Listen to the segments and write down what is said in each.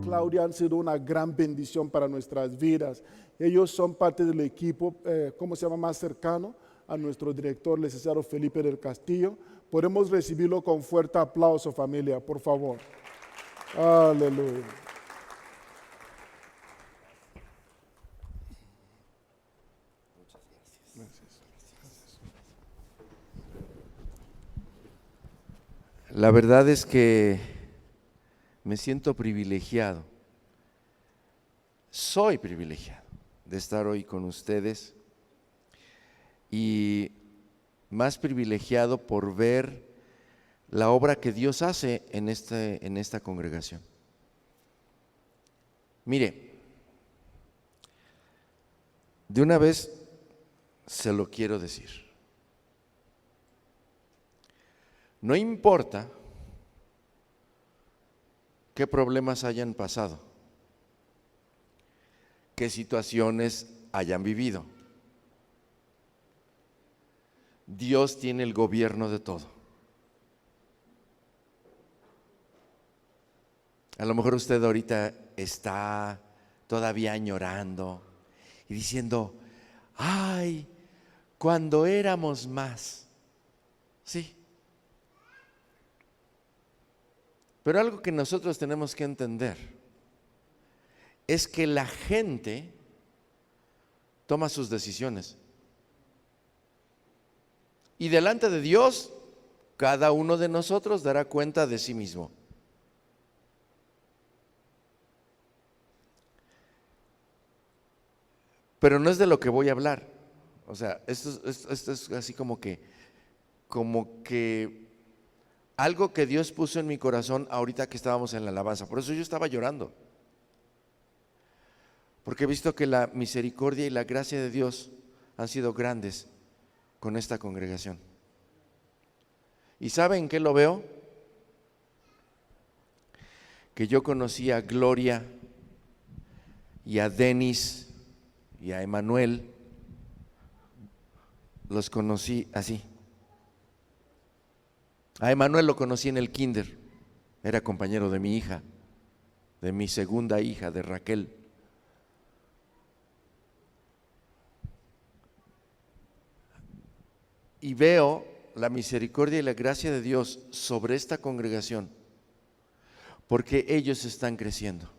Claudia han sido una gran bendición para nuestras vidas. Ellos son parte del equipo, ¿cómo se llama?, más cercano a nuestro director, licenciado Felipe del Castillo. Podemos recibirlo con fuerte aplauso, familia, por favor. Aleluya. La verdad es que me siento privilegiado, soy privilegiado de estar hoy con ustedes y más privilegiado por ver la obra que Dios hace en esta congregación. Mire, de una vez se lo quiero decir. No importa qué problemas hayan pasado, qué situaciones hayan vivido. Dios tiene el gobierno de todo. A lo mejor usted ahorita está todavía añorando y diciendo, ay, cuando éramos más. Sí. Pero algo que nosotros tenemos que entender es que la gente toma sus decisiones. Y delante de Dios, cada uno de nosotros dará cuenta de sí mismo. Pero no es de lo que voy a hablar. O sea, esto es así como que algo que Dios puso en mi corazón ahorita que estábamos en la alabanza. Por eso yo estaba llorando. Porque he visto que la misericordia y la gracia de Dios han sido grandes con esta congregación. ¿Y saben qué lo veo? Que yo conocí a Gloria y a Denis y a Emanuel, los conocí así. A Emanuel lo conocí en el kinder, era compañero de mi hija, de mi segunda hija, de Raquel. Y veo la misericordia y la gracia de Dios sobre esta congregación, porque ellos están creciendo.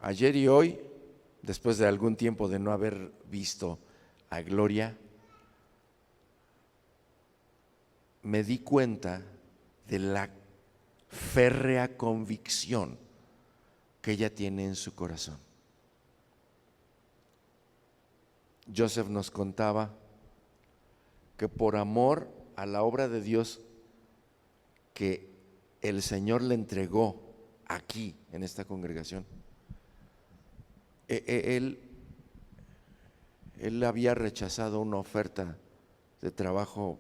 Ayer y hoy, después de algún tiempo de no haber visto a Gloria, me di cuenta de la férrea convicción que ella tiene en su corazón. Joseph nos contaba que por amor a la obra de Dios que el Señor le entregó aquí en esta congregación, él había rechazado una oferta de trabajo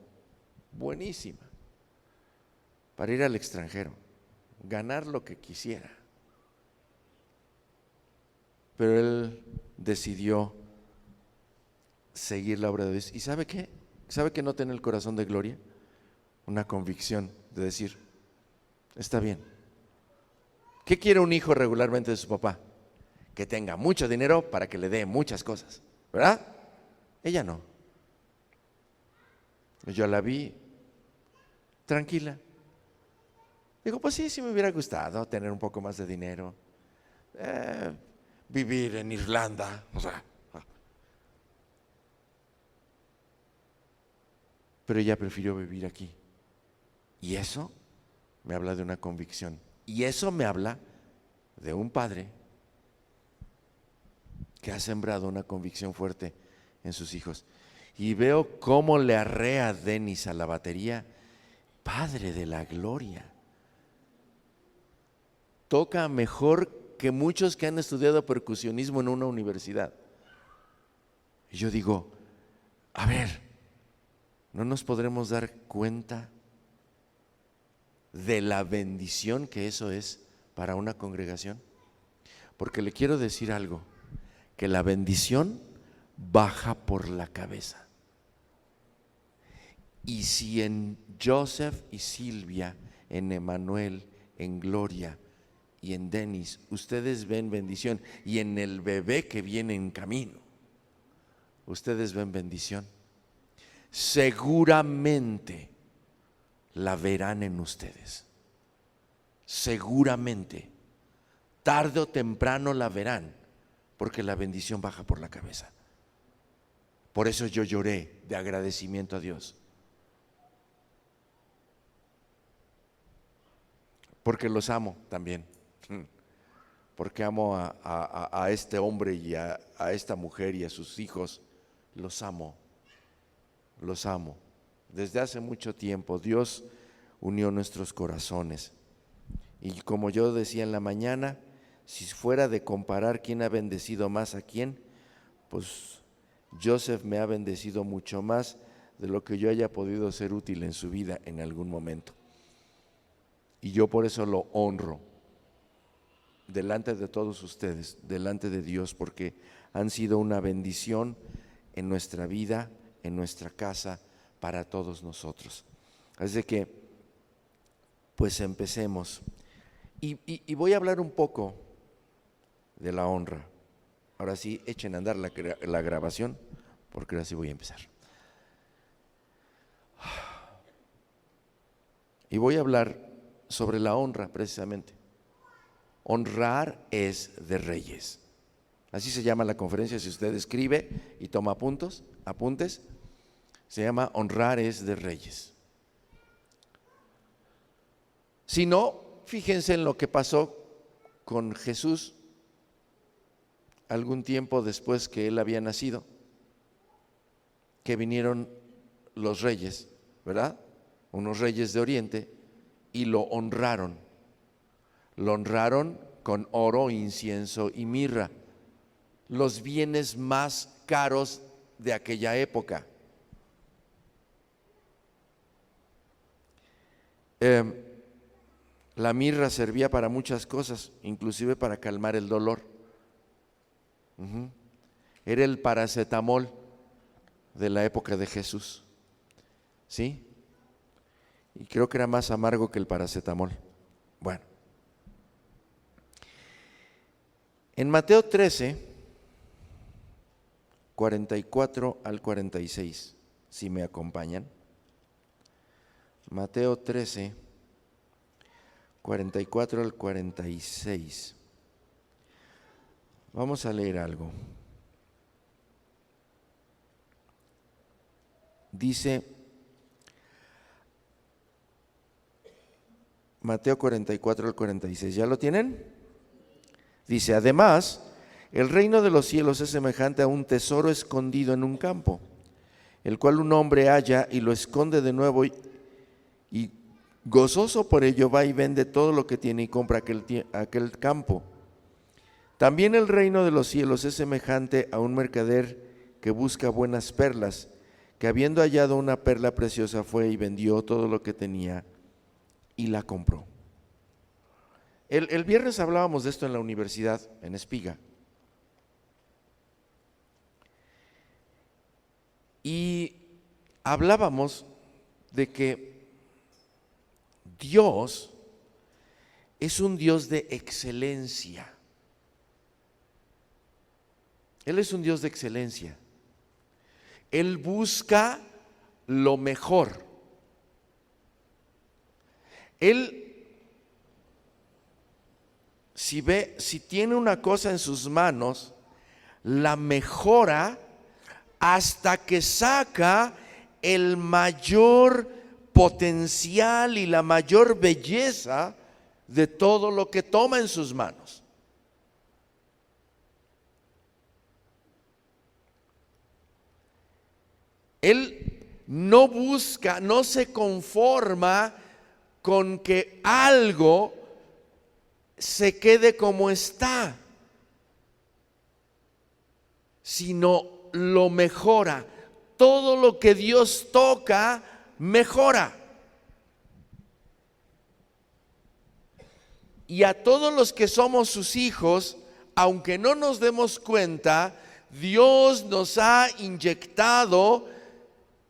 buenísima para ir al extranjero, ganar lo que quisiera. Pero él decidió seguir la obra de Dios. ¿Y sabe qué? ¿Sabe que no tiene el corazón de Gloria? Una convicción de decir, está bien. ¿Qué quiere un hijo regularmente de su papá? Que tenga mucho dinero para que le dé muchas cosas, ¿verdad? Ella no. Yo la vi tranquila. Digo, pues sí me hubiera gustado tener un poco más de dinero, vivir en Irlanda, o sea. Pero ella prefirió vivir aquí. Y eso me habla de una convicción. Y eso me habla de un padre que ha sembrado una convicción fuerte en sus hijos. Y veo cómo le arrea Denis a la batería. Padre de la gloria. Toca mejor que muchos que han estudiado percusionismo en una universidad. Y yo digo, a ver, ¿no nos podremos dar cuenta de la bendición que eso es para una congregación? Porque le quiero decir algo, que la bendición baja por la cabeza. Y si en Joseph y Silvia, en Emanuel, en Gloria y en Denis, ustedes ven bendición, y en el bebé que viene en camino, ustedes ven bendición. Seguramente la verán en ustedes. Seguramente, tarde o temprano la verán, porque la bendición baja por la cabeza. Por eso yo lloré de agradecimiento a Dios. Porque los amo también. Porque amo a este hombre y a esta mujer y a sus hijos. Los amo. Los amo. Desde hace mucho tiempo Dios unió nuestros corazones. Y como yo decía en la mañana, si fuera de comparar quién ha bendecido más a quién, pues Joseph me ha bendecido mucho más de lo que yo haya podido ser útil en su vida en algún momento. Y yo por eso lo honro delante de todos ustedes, delante de Dios, porque han sido una bendición en nuestra vida, en nuestra casa, para todos nosotros. Así que, pues empecemos. Y voy a hablar un poco de la honra. Ahora sí, echen a andar la grabación, porque ahora sí voy a empezar. Y voy a hablar sobre la honra, precisamente. Honrar es de reyes. Así se llama la conferencia, si usted escribe y toma apuntes, se llama Honrar es de reyes. Si no, fíjense en lo que pasó con Jesús algún tiempo después que él había nacido, que vinieron los reyes, ¿verdad? Unos reyes de Oriente, y lo honraron. Lo honraron con oro, incienso y mirra, los bienes más caros de aquella época. La mirra servía para muchas cosas, inclusive para calmar el dolor. Era el paracetamol de la época de Jesús, ¿sí? Y creo que era más amargo que el paracetamol. Bueno, en Mateo 13, 44 al 46, si me acompañan. Mateo 13, 44 al 46. Vamos a leer algo. Dice Mateo 44 al 46. ¿Ya lo tienen? Dice, además, el reino de los cielos es semejante a un tesoro escondido en un campo, el cual un hombre halla y lo esconde de nuevo y gozoso por ello va y vende todo lo que tiene y compra aquel campo. También el reino de los cielos es semejante a un mercader que busca buenas perlas, que habiendo hallado una perla preciosa fue y vendió todo lo que tenía y la compró. El viernes hablábamos de esto en la universidad, en Espiga. Y hablábamos de que Dios es un Dios de excelencia. Él es un Dios de excelencia. Él busca lo mejor. Él, si tiene una cosa en sus manos, la mejora hasta que saca el mayor potencial y la mayor belleza de todo lo que toma en sus manos. Él no busca, no se conforma con que algo se quede como está, sino lo mejora. Todo lo que Dios toca, mejora. Y a todos los que somos sus hijos, aunque no nos demos cuenta, Dios nos ha inyectado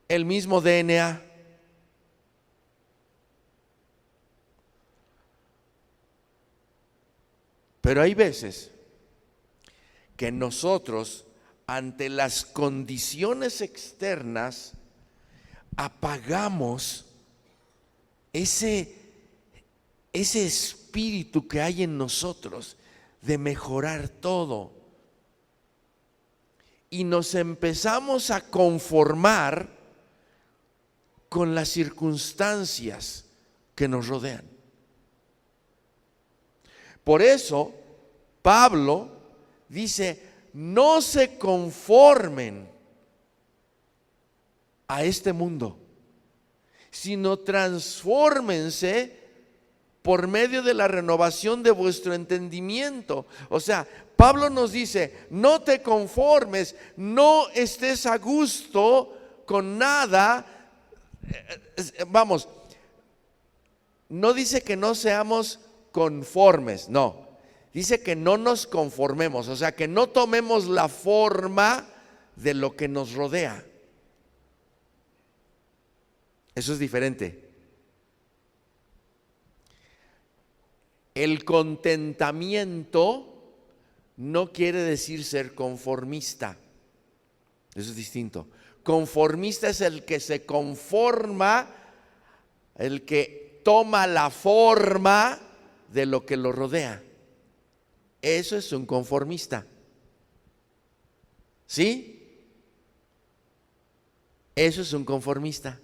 el mismo DNA. Pero hay veces que nosotros, ante las condiciones externas, apagamos ese espíritu que hay en nosotros de mejorar todo. Y nos empezamos a conformar con las circunstancias que nos rodean. Por eso, Pablo dice: no se conformen a este mundo, sino transfórmense por medio de la renovación de vuestro entendimiento. O sea, Pablo nos dice: no te conformes, no estés a gusto con nada. Vamos, no dice que no seamos conformes, no. Dice que no nos conformemos, o sea, que no tomemos la forma de lo que nos rodea. Eso es diferente. El contentamiento no quiere decir ser conformista. Eso es distinto. Conformista es el que se conforma, el que toma la forma de lo que lo rodea. Eso es un conformista. ¿Sí? Eso es un conformista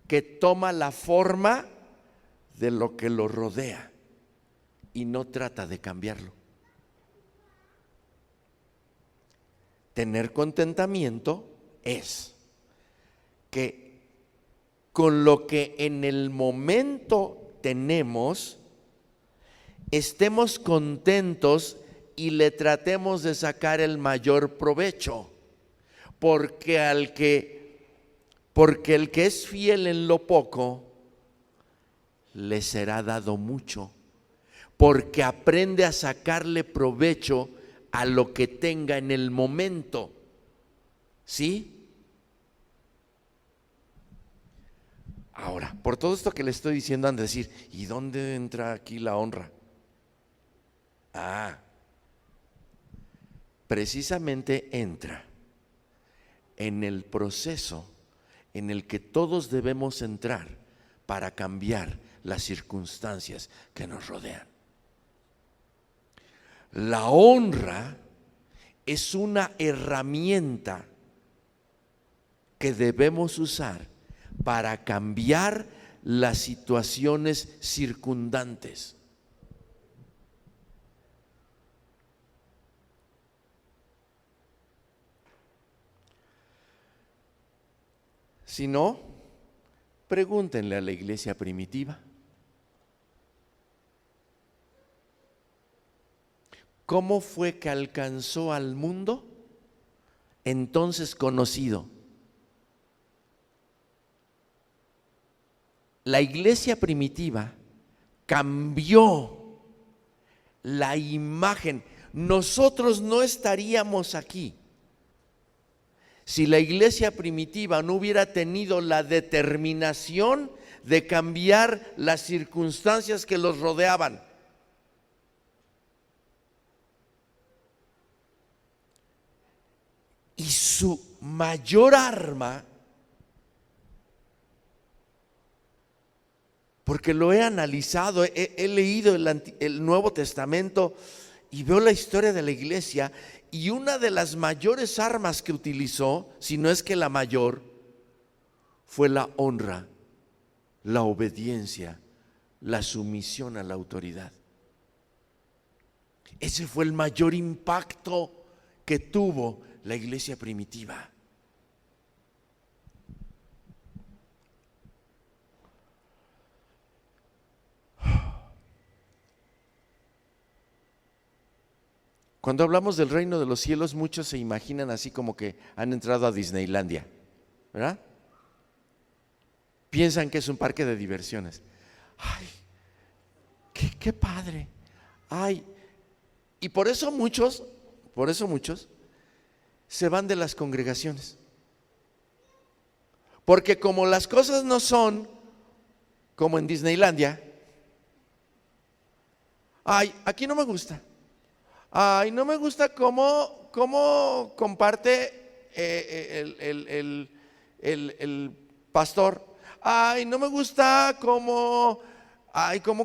que toma la forma de lo que lo rodea y no trata de cambiarlo. Tener contentamiento es que con lo que en el momento tenemos, estemos contentos y le tratemos de sacar el mayor provecho, porque el que es fiel en lo poco, le será dado mucho, porque aprende a sacarle provecho a lo que tenga en el momento. ¿Sí? Ahora, por todo esto que le estoy diciendo, han de decir: ¿y dónde entra aquí la honra? Precisamente entra en el proceso en el que todos debemos entrar para cambiar las circunstancias que nos rodean. La honra es una herramienta que debemos usar para cambiar las situaciones circundantes. Si no, pregúntenle a la iglesia primitiva. ¿Cómo fue que alcanzó al mundo entonces conocido? La iglesia primitiva cambió la imagen. Nosotros no estaríamos aquí si la iglesia primitiva no hubiera tenido la determinación de cambiar las circunstancias que los rodeaban. Y su mayor arma, porque lo he analizado, he leído el Nuevo Testamento y veo la historia de la iglesia, y una de las mayores armas que utilizó, si no es que la mayor, fue la honra, la obediencia, la sumisión a la autoridad. Ese fue el mayor impacto que tuvo la iglesia primitiva. Cuando hablamos del reino de los cielos, muchos se imaginan así como que han entrado a Disneylandia, ¿verdad? Piensan que es un parque de diversiones. ¡Ay, qué padre! ¡Ay! Y por eso muchos se van de las congregaciones. Porque como las cosas no son como en Disneylandia, Ay, aquí no me gusta. Ay, no me gusta cómo comparte el pastor. Ay, no me gusta cómo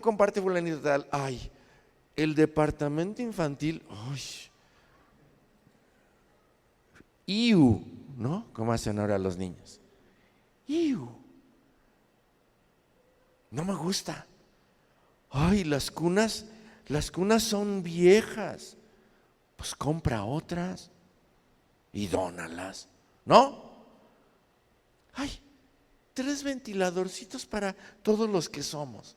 comparte fulanito tal. Ay, el departamento infantil. Ay, iu, ¿no? ¿Cómo hacen ahora los niños? Iu. No me gusta. Ay, las cunas son viejas. Pues compra otras y dónalas, ¿no? Ay, 3 ventiladorcitos para todos los que somos.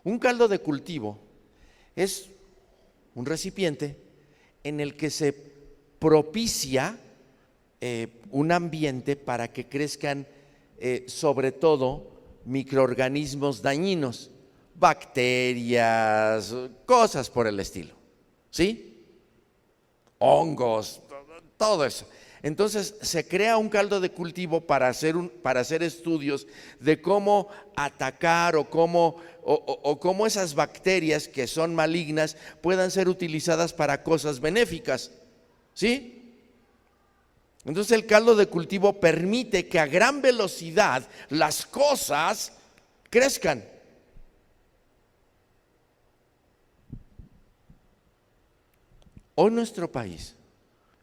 Un caldo de cultivo es un recipiente en el que se propicia un ambiente para que crezcan sobre todo microorganismos dañinos, bacterias, cosas por el estilo, ¿sí? Hongos, todo eso. Entonces se crea un caldo de cultivo para hacer estudios de cómo atacar o cómo esas bacterias que son malignas puedan ser utilizadas para cosas benéficas, ¿sí? Entonces el caldo de cultivo permite que a gran velocidad las cosas crezcan. Hoy nuestro país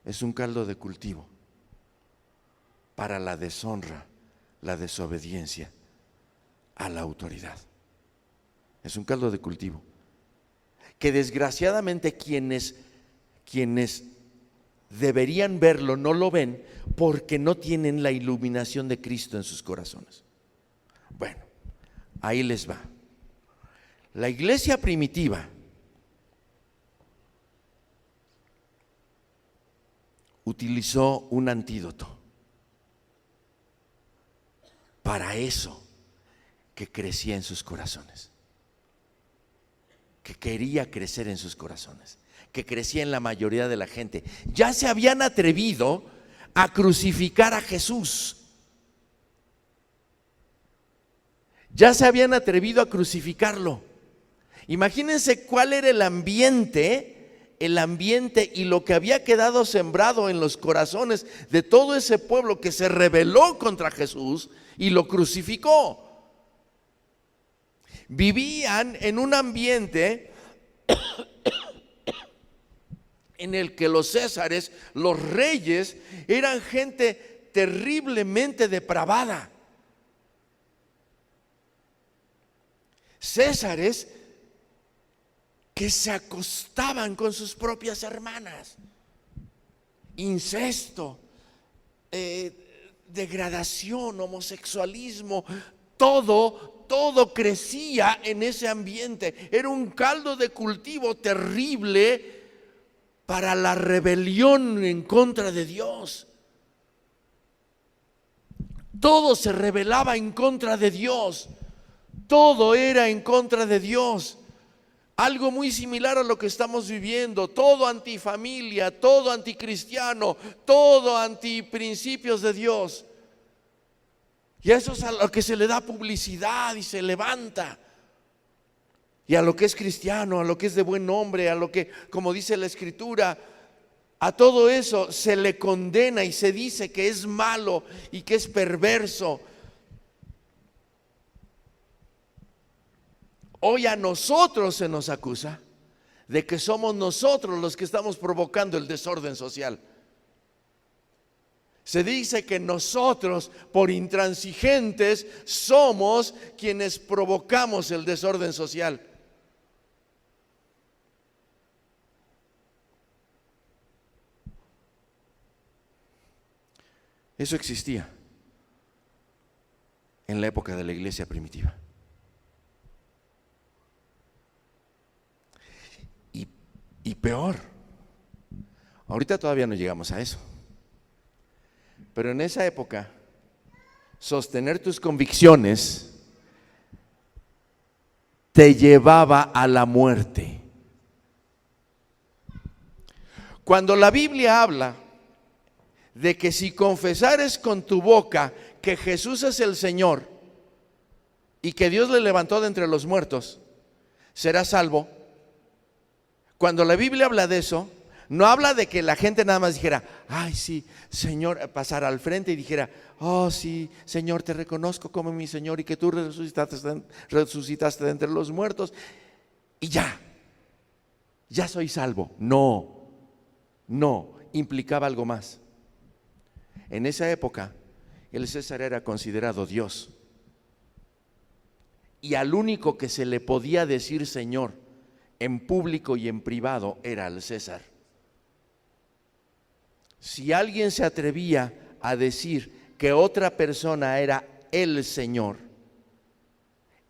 es un caldo de cultivo para la deshonra, la desobediencia a la autoridad. Es un caldo de cultivo que desgraciadamente quienes deberían verlo no lo ven porque no tienen la iluminación de Cristo en sus corazones. Bueno, ahí les va. La iglesia primitiva utilizó un antídoto para eso que crecía en sus corazones, que quería crecer en sus corazones, que crecía en la mayoría de la gente. Ya se habían atrevido a crucificar a Jesús. Ya se habían atrevido a crucificarlo. Imagínense cuál era el ambiente y lo que había quedado sembrado en los corazones de todo ese pueblo que se rebeló contra Jesús y lo crucificó. Vivían en un ambiente en el que los césares, los reyes, eran gente terriblemente depravada. Césares que se acostaban con sus propias hermanas, incesto, degradación, homosexualismo, todo crecía en ese ambiente. Era un caldo de cultivo terrible para la rebelión en contra de Dios. Todo se rebelaba en contra de Dios, todo era en contra de Dios. Algo muy similar a lo que estamos viviendo, todo antifamilia, todo anticristiano, todo antiprincipios de Dios. Y a eso es a lo que se le da publicidad y se levanta. Y a lo que es cristiano, a lo que es de buen nombre, a lo que, como dice la Escritura, a todo eso se le condena y se dice que es malo y que es perverso. Hoy a nosotros se nos acusa de que somos nosotros los que estamos provocando el desorden social. Se dice que nosotros, por intransigentes, somos quienes provocamos el desorden social. Eso existía en la época de la iglesia primitiva. Y peor, ahorita todavía no llegamos a eso, pero en esa época, sostener tus convicciones te llevaba a la muerte. Cuando la Biblia habla de que si confesares con tu boca que Jesús es el Señor y que Dios le levantó de entre los muertos, serás salvo. Cuando la Biblia habla de eso, no habla de que la gente nada más dijera, ay sí, Señor, pasara al frente y dijera, oh sí, Señor, te reconozco como mi Señor y que tú resucitaste de entre los muertos y ya soy salvo. No, implicaba algo más. En esa época, el César era considerado Dios. Y al único que se le podía decir Señor en público y en privado era al César. Si alguien se atrevía a decir que otra persona era el Señor,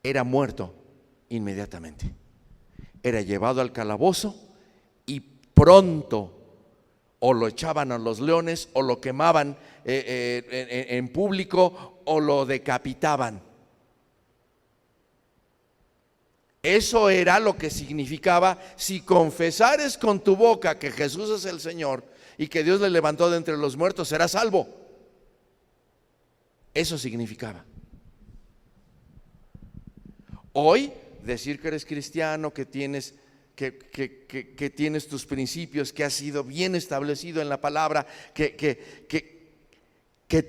era muerto inmediatamente. Era llevado al calabozo y pronto o lo echaban a los leones o lo quemaban en público o lo decapitaban. Eso era lo que significaba: si confesares con tu boca que Jesús es el Señor y que Dios le levantó de entre los muertos, serás salvo. Eso significaba. Hoy, decir que eres cristiano, que tienes tus principios, que has sido bien establecido en la palabra, que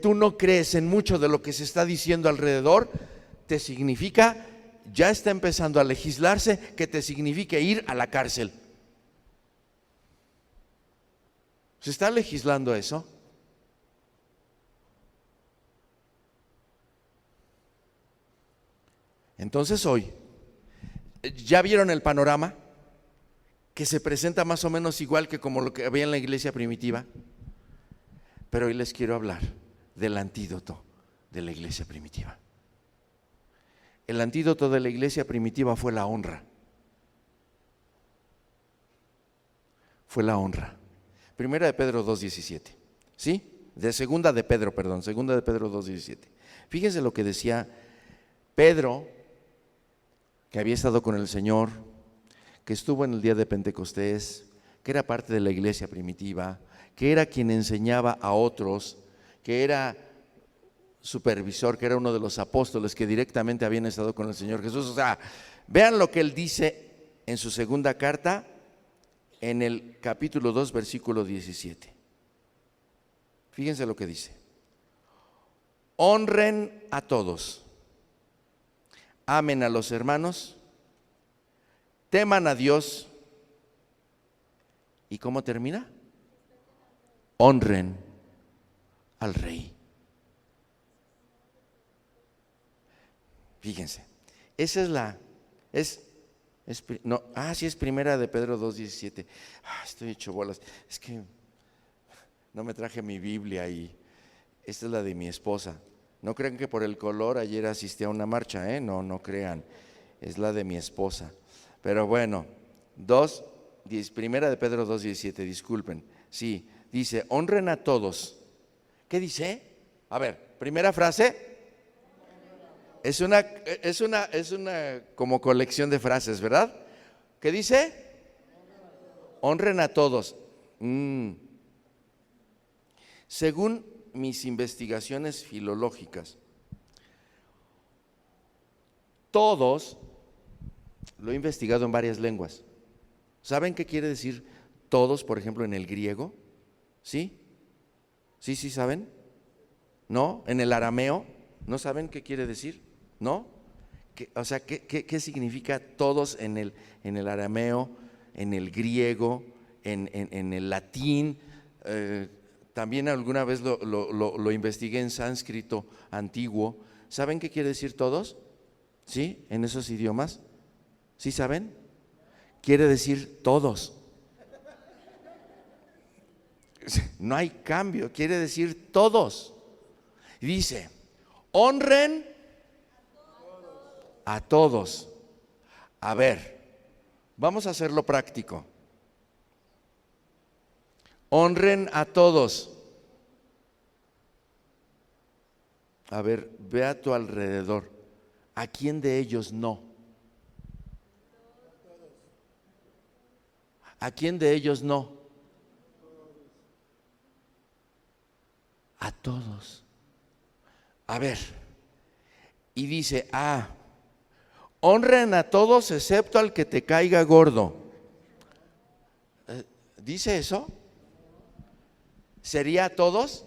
tú no crees en mucho de lo que se está diciendo alrededor, te significa, ya está empezando a legislarse, que te signifique ir a la cárcel. ¿Se está legislando eso? Entonces hoy, ¿ya vieron el panorama? Que se presenta más o menos igual que como lo que había en la iglesia primitiva. Pero hoy les quiero hablar del antídoto de la iglesia primitiva. El antídoto de la iglesia primitiva fue la honra. Fue la honra. Primera de Pedro 2:17. ¿Sí? Segunda de Pedro 2:17. Fíjense lo que decía Pedro, que había estado con el Señor, que estuvo en el día de Pentecostés, que era parte de la iglesia primitiva, que era quien enseñaba a otros, que era supervisor, que era uno de los apóstoles que directamente habían estado con el Señor Jesús. O sea, vean lo que él dice en su segunda carta, en el capítulo 2, versículo 17. Fíjense lo que dice: honren a todos, amen a los hermanos, teman a Dios. ¿Y cómo termina? Honren al rey. Fíjense, esa es es primera de Pedro 2:17. Estoy hecho bolas, es que no me traje mi Biblia y esta es la de mi esposa. No crean que por el color ayer asistí a una marcha, no crean, es la de mi esposa. Pero bueno, primera de Pedro 2:17, disculpen. Sí, dice, honren a todos. ¿Qué dice? A ver, primera frase. Es una como colección de frases, ¿verdad? ¿Qué dice? Honren a todos. Según mis investigaciones filológicas, todos, lo he investigado en varias lenguas. ¿Saben qué quiere decir todos, por ejemplo, en el griego? ¿Sí? ¿Sí saben? ¿No? ¿En el arameo? ¿No saben qué quiere decir? ¿No? ¿Qué significa todos en el arameo, en el griego, en el latín? También alguna vez lo investigué en sánscrito antiguo. ¿Saben qué quiere decir todos? ¿Sí? En esos idiomas. ¿Sí saben? Quiere decir todos. No hay cambio, quiere decir todos. Y dice, honren a todos. A ver, vamos a hacerlo práctico. Honren a todos. A ver, ve a tu alrededor. ¿A quién de ellos no? ¿A quién de ellos no? A todos. A ver, y dice, Honren a todos excepto al que te caiga gordo. ¿Dice eso? ¿Sería a todos?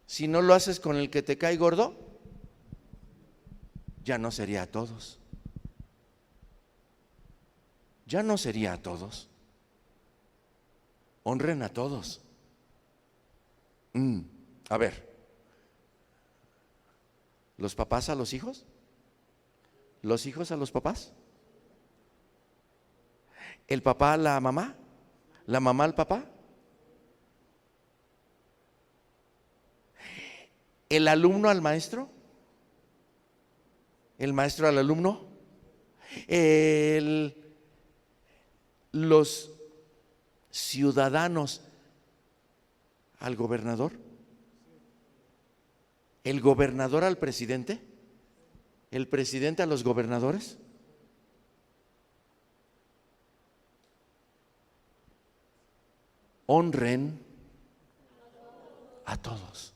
Si no lo haces con el que te cae gordo, ya no sería a todos. Ya no sería a todos. Honren a todos. A ver, ¿los papás a los hijos? ¿Los hijos a los papás? ¿El papá a la mamá? ¿La mamá al papá? ¿El alumno al maestro? ¿El maestro al alumno? ¿Los ciudadanos al gobernador? ¿El gobernador al presidente? ¿El presidente a los gobernadores? Honren a todos.